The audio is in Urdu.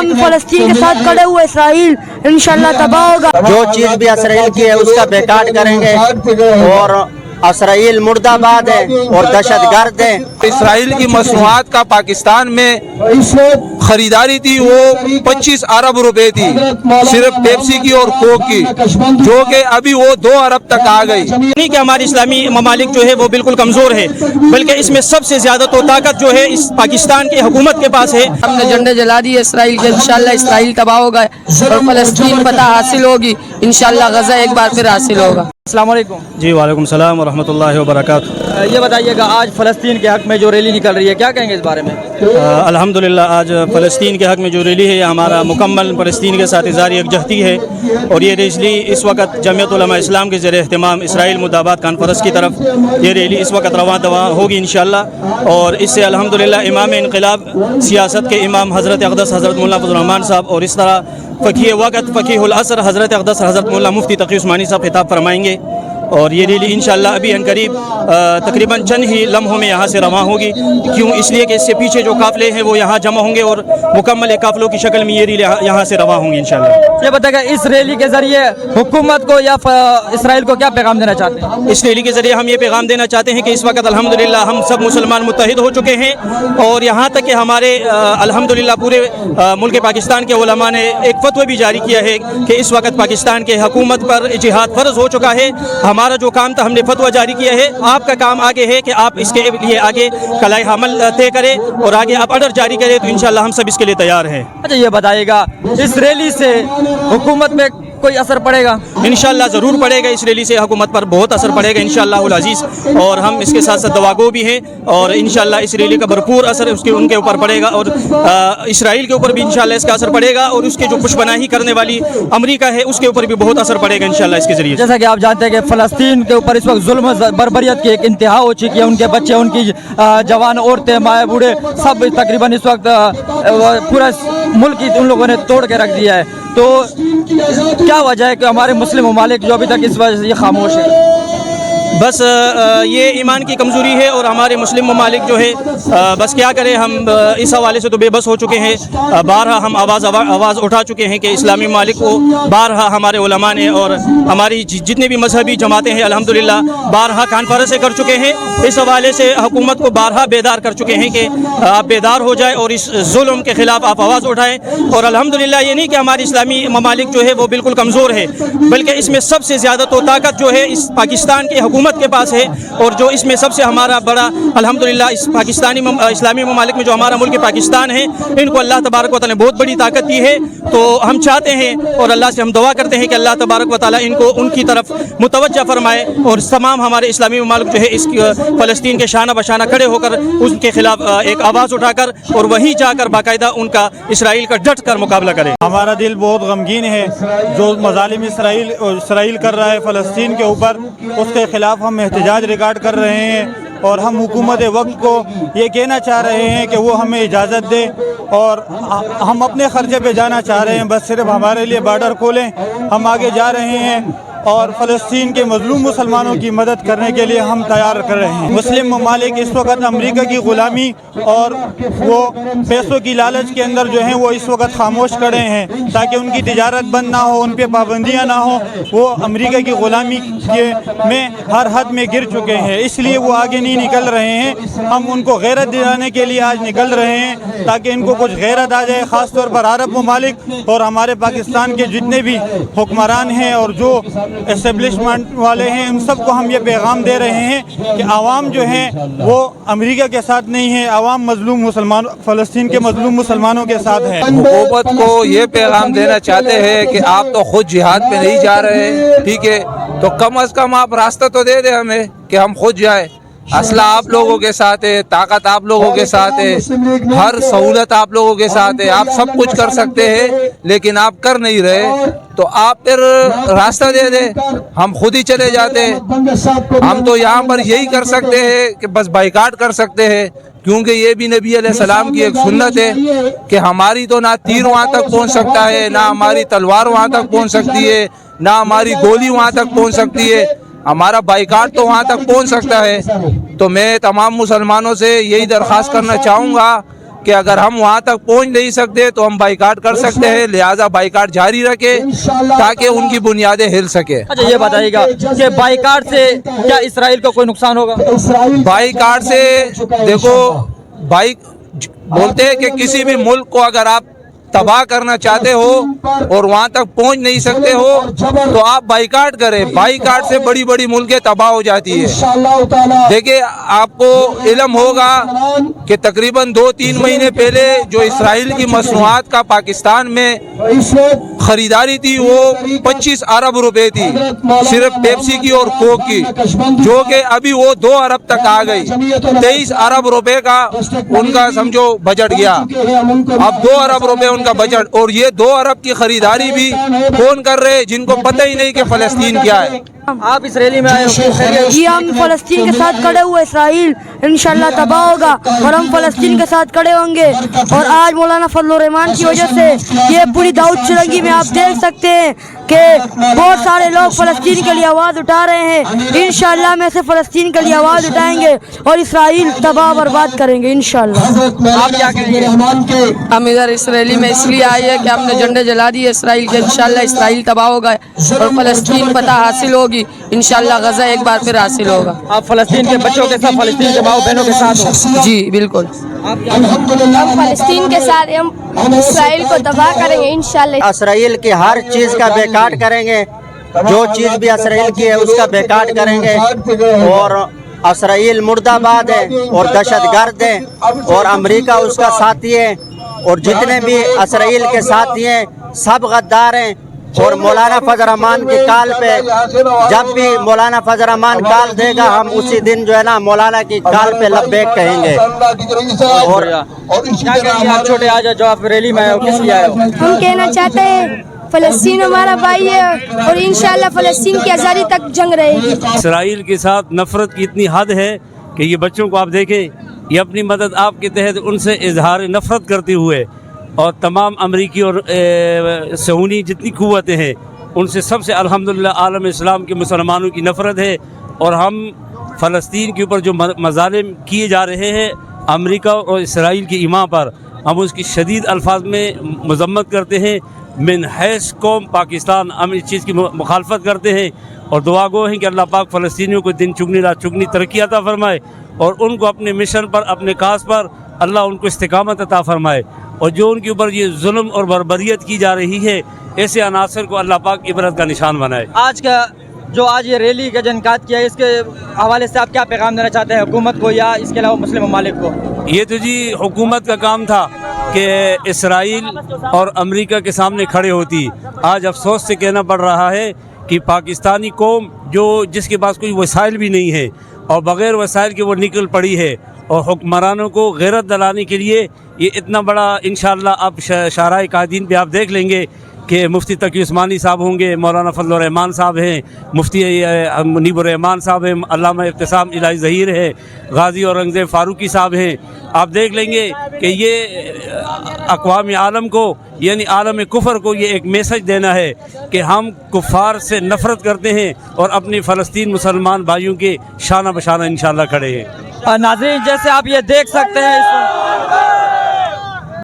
ہم فلسطین کے ساتھ کھڑے ہوئے، اسرائیل انشاءاللہ تباہ ہوگا۔ جو چیز بھی اسرائیل کی ہے اس کا بیکاٹ کریں گے، اور اسرائیل مردہ آباد ہے اور دہشت گرد ہے۔ اسرائیل کی مصنوعات کا پاکستان میں خریداری تھی وہ 25 ارب روپے تھی، صرف پیپسی کی اور کوک کی، جو کہ ابھی وہ 2 ارب تک آ گئی۔ نہیں کہ ہماری اسلامی ممالک جو ہے وہ بالکل کمزور ہے، بلکہ اس میں سب سے زیادہ تو طاقت جو ہے اس پاکستان کی حکومت کے پاس ہے۔ ہم نے جھنڈے جلا دیے اسرائیل کے، انشاءاللہ اسرائیل تباہ ہوگا اور فلسطین فتح حاصل ہوگی، انشاءاللہ غزہ ایک بار پھر حاصل ہوگا۔ السلام علیکم جی وعلیکم السلام ورحمۃ اللہ وبرکاتہ۔ یہ بتائیے گا آج فلسطین کے حق میں جو ریلی نکل رہی ہے کیا کہیں گے اس بارے میں؟ الحمدللہ آج فلسطین کے حق میں جو ریلی ہے یہ ہمارا مکمل فلسطین کے ساتھ اظہار یکجہتی ہے، اور یہ ریلی اس وقت جمعیت علماء اسلام کے زیر اہتمام اسرائیل مردہ آباد کانفرنس کی طرف یہ ریلی اس وقت رواں دواں ہوگی انشاءاللہ، اور اس سے الحمدللہ امام انقلاب سیاست کے امام حضرت اقدس حضرت مولانا فضل الرحمان صاحب، اور اس طرح فقیہ وقت فقیہ العصر حضرت اقدس حضرت مولانا مفتی تقی عثمانی صاحب خطاب فرمائیں گے، اور یہ ریلی انشاءاللہ ابھی عنقریب تقریباً چند ہی لمحوں میں یہاں سے رواں ہوگی۔ کیوں؟ اس لیے کہ اس سے پیچھے جو قافلے ہیں وہ یہاں جمع ہوں گے، اور مکمل ایک قافلوں کی شکل میں یہ ریلی یہاں سے رواں ہوں گی انشاءاللہ۔ یہ بتائے گا اس ریلی کے ذریعے حکومت کو یا اسرائیل کو کیا پیغام دینا چاہتے ہیں؟ اس ریلی کے ذریعے ہم یہ پیغام دینا چاہتے ہیں کہ اس وقت الحمدللہ ہم سب مسلمان متحد ہو چکے ہیں، اور یہاں تک کہ ہمارے الحمدللہ پورے ملک پاکستان کے علماء نے ایک فتوی بھی جاری کیا ہے کہ اس وقت پاکستان کے حکومت پر جہاد فرض ہو چکا ہے۔ ہمارا جو کام تھا ہم نے فتویٰ جاری کیا ہے، آپ کا کام آگے ہے کہ آپ اس کے لیے آگے کلائے حمل طے کریں اور آگے آپ آرڈر جاری کریں، تو انشاءاللہ ہم سب اس کے لیے تیار ہیں۔ اچھا یہ بتائیے گا اس ریلی سے حکومت میں کوئی اثر پڑے گا؟ انشاءاللہ ضرور پڑے گا، اس ریلی سے حکومت پر بہت اثر پڑے گا انشاءاللہ العزیز، اور ہم اس کے ساتھ ساتھ دعاگو بھی ہیں، اور انشاءاللہ اس ریلی کا بھرپور اثر ان کے اوپر پڑے گا، اور اسرائیل کے اوپر بھی انشاءاللہ اس کا اثر پڑے گا، اور اس کے جو پشپناہی کرنے والی امریکہ ہے اس کے اوپر بھی بہت اثر پڑے گا انشاءاللہ اس کے ذریعے۔ جیسا کہ آپ جانتے ہیں کہ فلسطین کے اوپر اس وقت ظلم بربریت کی ایک انتہا ہو چکی ہے، ان کے بچے، ان کی جوان عورتیں، مائیں بوڑھے سب تقریباً اس وقت پورا ملک ان لوگوں نے توڑ کے رکھ دیا ہے، تو کیا وجہ ہے کہ ہمارے مسلم ممالک جو ابھی تک اس وجہ سے یہ خاموش ہے؟ بس یہ ایمان کی کمزوری ہے، اور ہمارے مسلم ممالک جو ہے بس کیا کریں، ہم اس حوالے سے تو بے بس ہو چکے ہیں۔ بارہا ہم آواز اٹھا چکے ہیں کہ اسلامی ممالک کو بارہا ہمارے علماء نے اور ہماری جتنے بھی مذہبی جماعتیں ہیں الحمدللہ بارہا کانفرنسیں کر چکے ہیں، اس حوالے سے حکومت کو بارہا بیدار کر چکے ہیں کہ آپ بیدار ہو جائیں اور اس ظلم کے خلاف آپ آواز اٹھائیں۔ اور الحمدللہ یہ نہیں کہ ہماری اسلامی ممالک جو ہے وہ بالکل کمزور ہے، بلکہ اس میں سب سے زیادہ تو طاقت جو ہے اس پاکستان کی حکومت کے پاس ہے، اور جو اس میں سب سے ہمارا بڑا الحمدللہ اس اسلامی ممالک میں جو ہمارا ملک پاکستان ہے، ان کو اللہ تبارک و تعالیٰ نے بہت بڑی طاقت دی ہے، تو ہم چاہتے ہیں اور اللہ سے ہم دعا کرتے ہیں کہ اللہ تبارک و تعالیٰ ان کو ان کی طرف متوجہ فرمائے، اور تمام ہمارے اسلامی ممالک جو ہے اس فلسطین کے شانہ بشانہ کھڑے ہو کر ان کے خلاف ایک آواز اٹھا کر اور وہیں جا کر باقاعدہ ان کا اسرائیل کا ڈٹ کر مقابلہ کرے۔ ہمارا دل بہت غمگین ہے، جو مظالم اسرائیل کر رہا ہے فلسطین کے اوپر، اس کے خلاف ہم احتجاج ریکارڈ کر رہے ہیں، اور ہم حکومت وقت کو یہ کہنا چاہ رہے ہیں کہ وہ ہمیں اجازت دے، اور ہم اپنے خرچے پہ جانا چاہ رہے ہیں، بس صرف ہمارے لیے بارڈر کھولیں، ہم آگے جا رہے ہیں، اور فلسطین کے مظلوم مسلمانوں کی مدد کرنے کے لیے ہم تیار کر رہے ہیں۔ مسلم ممالک اس وقت امریکہ کی غلامی اور وہ پیسوں کی لالچ کے اندر جو ہیں وہ اس وقت خاموش کھڑے ہیں تاکہ ان کی تجارت بند نہ ہو، ان پہ پابندیاں نہ ہوں، وہ امریکہ کی غلامی میں ہر حد میں گر چکے ہیں، اس لیے وہ آگے نہیں نکل رہے ہیں۔ ہم ان کو غیرت دلانے کے لیے آج نکل رہے ہیں تاکہ ان کو کچھ غیرت آ جائے، خاص طور پر عرب ممالک اور ہمارے پاکستان کے جتنے بھی حکمران ہیں اور جو اسٹیبلشمنٹ والے ہیں، ان سب کو ہم یہ پیغام دے رہے ہیں کہ عوام جو ہیں وہ امریکہ کے ساتھ نہیں ہے، عوام مظلوم فلسطین کے مظلوم مسلمانوں کے ساتھ ہے۔ حکومت کو یہ پیغام دینا چاہتے ہیں کہ آپ تو خود جہاد پہ نہیں جا رہے، ٹھیک ہے، تو کم از کم آپ راستہ تو دے دیں ہمیں کہ ہم خود جائیں۔ اسلحہ آپ لوگوں کے ساتھ ہے، طاقت آپ لوگوں کے ساتھ ہے، ہر سہولت آپ لوگوں کے ساتھ ہے، آپ سب کچھ کر سکتے ہیں، لیکن آپ کر نہیں رہے، تو آپ پھر راستہ دے دیں، ہم خود ہی چلے جاتے ہیں۔ ہم تو یہاں پر یہی کر سکتے ہیں کہ بس بائیکاٹ کر سکتے ہیں، کیونکہ یہ بھی نبی علیہ السلام کی ایک سنت ہے کہ ہماری تو نہ تیر وہاں تک پہنچ سکتا ہے، نہ ہماری تلوار وہاں تک پہنچ سکتی ہے، نہ ہماری گولی وہاں تک پہنچ سکتی ہے، ہمارا بائیکاٹ تو وہاں تک پہنچ سکتا ہے۔ تو میں تمام مسلمانوں سے یہی درخواست کرنا چاہوں گا کہ اگر ہم وہاں تک پہنچ نہیں سکتے تو ہم بائیکاٹ کر سکتے ہیں، لہٰذا بائیکاٹ جاری رکھیں تاکہ ان کی بنیادیں ہل سکے۔ اچھا یہ بتائیے گا کہ بائیکاٹ سے کیا اسرائیل کو کوئی نقصان ہوگا؟ بائیکاٹ سے دیکھو، بولتے ہیں کہ کسی بھی ملک کو اگر آپ تباہ کرنا چاہتے ہو اور وہاں تک پہنچ نہیں سکتے ہو تو آپ بائیکاٹ کریں۔ بائیکاٹ سے بڑی بڑی ملکیں تباہ ہو جاتی ہے۔ دیکھیں، آپ کو علم ہوگا کہ تقریباً 2-3 مہینے پہلے جو اسرائیل کی مصنوعات کا پاکستان میں خریداری تھی وہ 25 ارب روپے تھی، صرف پیپسی کی اور کوک کی، جو کہ ابھی وہ 2 ارب تک آ گئی۔ 23 ارب روپے کا ان کا سمجھو بجٹ گیا، اب 2 ارب روپے ان کا بجٹ، اور یہ 2 ارب کی خریداری بھی کون کر رہے جن کو پتہ ہی نہیں کہ فلسطین کیا ہے۔ آپ اسرائیلی میں آئے ہو؟ جی ہم فلسطین کے ساتھ کھڑے ہوئے، اسرائیل انشاءاللہ تباہ ہوگا اور ہم فلسطین کے ساتھ کھڑے ہوں گے۔ اور آج مولانا فضل الرحمان کی وجہ سے یہ پوری داؤد چرنگی میں آپ دیکھ سکتے ہیں کہ بہت سارے لوگ فلسطین کے لیے آواز اٹھا رہے ہیں۔ انشاءاللہ میں سے فلسطین کے لیے آواز اٹھائیں گے اور اسرائیل تباہ برباد کریں گے انشاءاللہ۔ آپ کیا کہیں گے؟ ہم ادھر اسرائیلی میں اس لیے آئے ہیں کہ ہم نے جھنڈے جلا دیے اسرائیل کے، انشاءاللہ اسرائیل تباہ ہوگا اور فلسطین فتح حاصل ہوگی، انشاءاللہ غزہ ایک بار پھر حاصل ہوگا۔ آپ فلسطین کے بچوں کے ساتھ، فلسطین کے ماؤں بہنوں کے ساتھ ہو؟ جی بالکل، ہم فلسطین کے ساتھ، ہم اسرائیل کو تباہ کریں گے انشاءاللہ۔ اسرائیل کی ہر چیز کا بیکاٹ کریں گے، جو چیز بھی اسرائیل کی ہے اس کا بیکاٹ کریں گے، اور اسرائیل مردہ آباد ہے اور دہشت گرد ہے، اور امریکہ اس کا ساتھی ہے، اور جتنے بھی اسرائیل کے ساتھی ہیں سب غدار ہیں۔ اور مولانا فضل الرحمان کی کال پہ، جب بھی مولانا فضل الرحمان کال دے گا ہم اسی دن جو ہے نا مولانا کی کال پہ لبیک کہیں گے۔ اور کیا کہیں گے آپ چھوٹے، آج جو آپ ریلی میں آئے ہو کس لیے آئے ہو؟ ہم کہنا چاہتے ہیں فلسطین ہمارا بھائی ہے اور انشاءاللہ فلسطین کی آزادی تک جنگ رہے گی۔ اسرائیل کے ساتھ نفرت کی اتنی حد ہے کہ یہ بچوں کو آپ دیکھیں، یہ اپنی مدد آپ کے تحت ان سے اظہار نفرت کرتے ہوئے، اور تمام امریکی اور صہیونی جتنی قوتیں ہیں ان سے سب سے الحمدللہ عالم اسلام کے مسلمانوں کی نفرت ہے۔ اور ہم فلسطین کے اوپر جو مظالم کیے جا رہے ہیں امریکہ اور اسرائیل کی ایما پر، ہم اس کی شدید الفاظ میں مذمت کرتے ہیں۔ من حیث قوم پاکستان ہم اس چیز کی مخالفت کرتے ہیں، اور دعا گو ہیں کہ اللہ پاک فلسطینیوں کو دن چگنی رات چگنی ترقی عطا فرمائے، اور ان کو اپنے مشن پر، اپنے کاز پر اللہ ان کو استقامت عطا فرمائے، اور جو ان کے اوپر یہ ظلم اور بربریت کی جا رہی ہے ایسے عناصر کو اللہ پاک عبرت کا نشان بنائے۔ آج یہ ریلی کا جو انعقاد کیا ہے، اس کے حوالے سے آپ کیا پیغام دینا چاہتے ہیں حکومت کو یا اس کے علاوہ مسلم ممالک کو؟ یہ تو جی حکومت کا کام تھا کہ اسرائیل اور امریکہ کے سامنے کھڑے ہوتی۔ آج افسوس سے کہنا پڑ رہا ہے کہ پاکستانی قوم جس کے پاس کوئی وسائل بھی نہیں ہے اور بغیر وسائل کے وہ نکل پڑی ہے، اور حکمرانوں کو غیرت دلانے کے لیے یہ اتنا بڑا انشاءاللہ آپ شاہراہ قائدین پہ آپ دیکھ لیں گے کہ مفتی تقی عثمانی صاحب ہوں گے، مولانا فضل الرحمان صاحب ہیں، مفتی منیب الرحمان صاحب ہیں، علامہ ابتسام الہی ظہیر ہے، غازی اورنگزیب فاروقی صاحب ہیں۔ آپ دیکھ لیں گے کہ یہ اقوام عالم کو، یعنی عالم کفر کو یہ ایک میسج دینا ہے کہ ہم کفار سے نفرت کرتے ہیں اور اپنی فلسطین مسلمان بھائیوں کے شانہ بشانہ انشاءاللہ کھڑے ہیں۔ ناظرین جیسے آپ یہ دیکھ سکتے ہیں